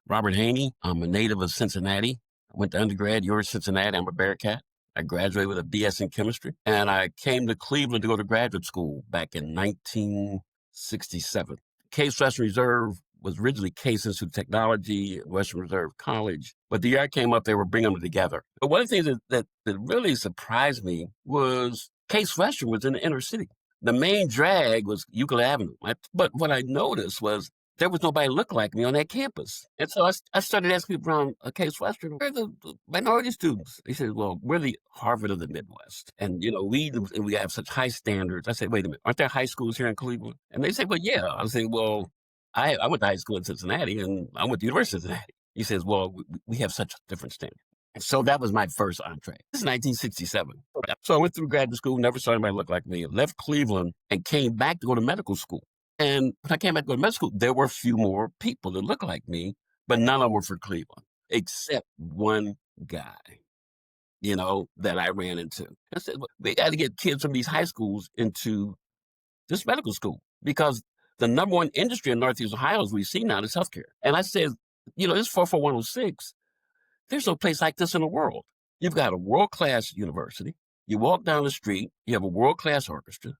Robert Haynie. I'm a native of Cincinnati. I went to undergrad, University of Cincinnati. I'm a Bearcat. I graduated with a BS in chemistry, and I came to Cleveland to go to graduate school back in 1967. Case Western Reserve was originally Case Institute of Technology, Western Reserve College, but the year I came up, they were bringing them together. But one of the things that really surprised me was Case Western was in the inner city. The main drag was Euclid Avenue. But what I noticed was there was nobody looked like me on that campus. And so I started asking people around Case Western, where are the minority students? They said, well, we're the Harvard of the Midwest. And, we have such high standards. I said, wait a minute, aren't there high schools here in Cleveland? And they said, well, yeah. I said, well, I went to high school in Cincinnati, and I went to University of Cincinnati. He says, well, we have such different standards. So that was my first entree. This is 1967. So I went through graduate school, never saw anybody look like me, left Cleveland and came back to go to medical school. And when I came back to go to medical school, there were a few more people that looked like me, but none of them were for Cleveland, except one guy, that I ran into. I said, well, we got to get kids from these high schools into this medical school because the number one industry in Northeast Ohio, as we see now, is healthcare. And I said, this 44106, there's no place like this in the world. You've got a world-class university. You walk down the street, you have a world-class orchestra,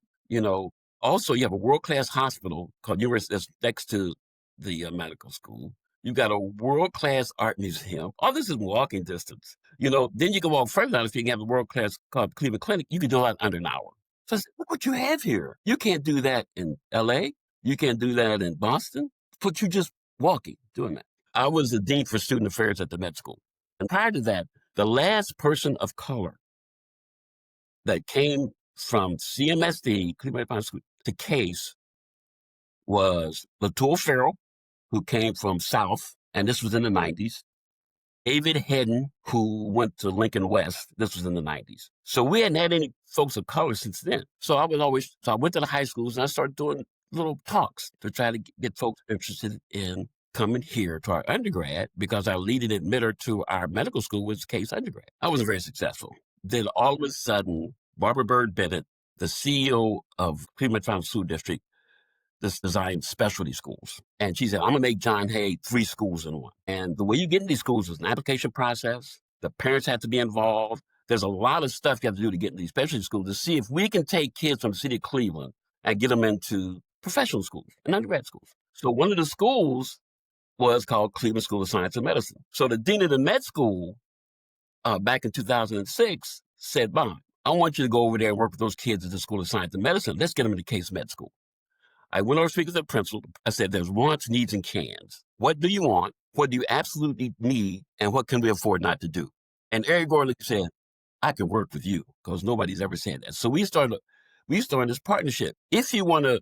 Also, you have a world-class hospital called University that's next to the medical school. You've got a world-class art museum. All this is walking distance. Then you can walk further down the street and have a world-class called Cleveland Clinic. You can do that under an hour. So I said, look what you have here. You can't do that in LA. You can't do that in Boston. But you're just walking, doing that. I was the dean for student affairs at the med school. And prior to that, the last person of color that came from CMSD, Cleveland Metropolitan School, to Case was Latul Farrell, who came from South, and this was in the 90s. David Hedden, who went to Lincoln West. This was in the 90s. So we hadn't had any folks of color since then. So I went to the high schools and I started doing little talks to try to get folks interested in coming here to our undergrad because our leading admitter to our medical school was Case undergrad. I wasn't very successful. Then all of a sudden, Barbara Bird Bennett, the CEO of Cleveland Metropolitan School District, designed specialty schools. And she said, I'm going to make John Hay 3 schools in one. And the way you get in these schools is an application process. The parents have to be involved. There's a lot of stuff you have to do to get in these specialty schools to see if we can take kids from the city of Cleveland and get them into professional schools and undergrad schools. So one of the schools was called Cleveland School of Science and Medicine. So the dean of the med school back in 2006 said, Bob, I want you to go over there and work with those kids at the School of Science and Medicine. Let's get them into Case Med School. I went over speaking to the principal. I said, there's wants, needs, and cans. What do you want? What do you absolutely need? And what can we afford not to do? And Eric Gorley said, I can work with you because nobody's ever said that. So we started this partnership. If you want to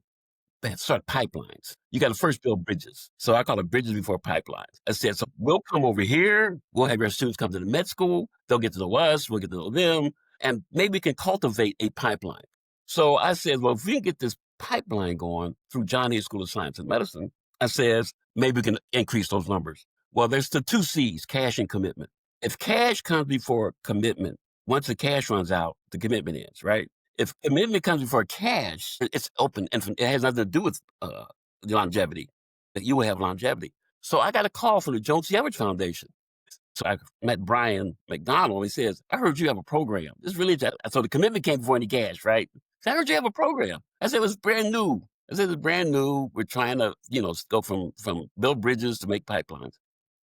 start pipelines, you got to first build bridges. So I call it bridges before pipelines. I said, so we'll come over here. We'll have your students come to the med school. They'll get to know us. We'll get to know them. And maybe we can cultivate a pipeline. So I said, well, if we can get this pipeline going through John Hay School of Science and Medicine, I says, maybe we can increase those numbers. Well, there's the 2 C's, cash and commitment. If cash comes before commitment, once the cash runs out, the commitment ends, right? If commitment comes before cash, it's open. And it has nothing to do with longevity, that you will have longevity. So I got a call from the Jones C. Everett Foundation. So I met Brian McDonald. He says, I heard you have a program. This really, so the commitment came before any cash, right? So I heard you have a program. I said, it was brand new. I said, it's brand new. We're trying to, go from build bridges to make pipelines.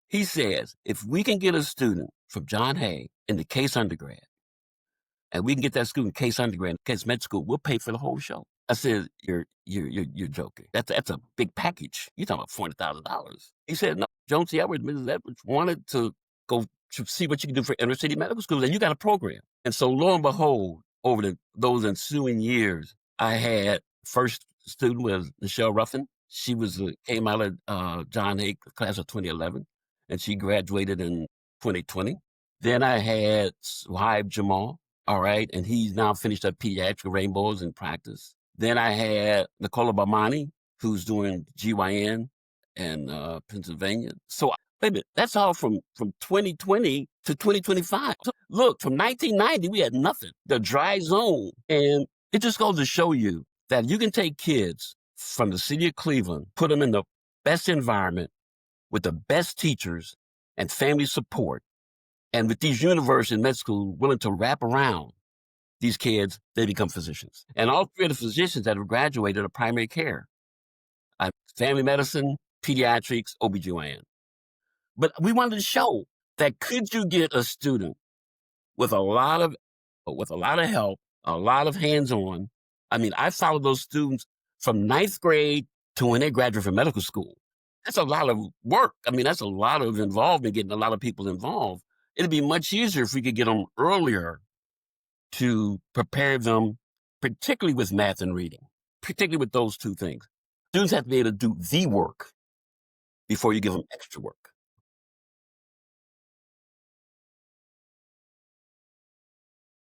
He says, if we can get a student from John Hay into Case undergrad, and we can get that student Case undergrad, Case med school, we'll pay for the whole show. I said, you're joking. That's a big package. You're talking about $400,000. He said, no, Jones C. Everett, Mrs. Edwards wanted to go to see what you can do for inner city medical schools, and you got a program. And so lo and behold, over those ensuing years, I had first student was Michelle Ruffin. She came out of John Hay class of 2011, and she graduated in 2020. Then I had Wahib Jamal, all right, and he's now finished up pediatric rainbows in practice. Then I had Nicola Bamani, who's doing GYN in Pennsylvania. So wait a minute, that's all from 2020 to 2025. So look, from 1990, we had nothing, the dry zone. And it just goes to show you that you can take kids from the city of Cleveland, put them in the best environment with the best teachers and family support, and with these universities and med schools willing to wrap around these kids, they become physicians. And all three of the physicians that have graduated are primary care, family medicine, pediatrics, OBGYN. But we wanted to show that could you get a student with a lot of help, a lot of hands-on. I mean, I followed those students from ninth grade to when they graduate from medical school. That's a lot of work. I mean, that's a lot of involvement, getting a lot of people involved. It'd be much easier if we could get them earlier to prepare them, particularly with math and reading, particularly with those two things. Students have to be able to do the work before you give them extra work.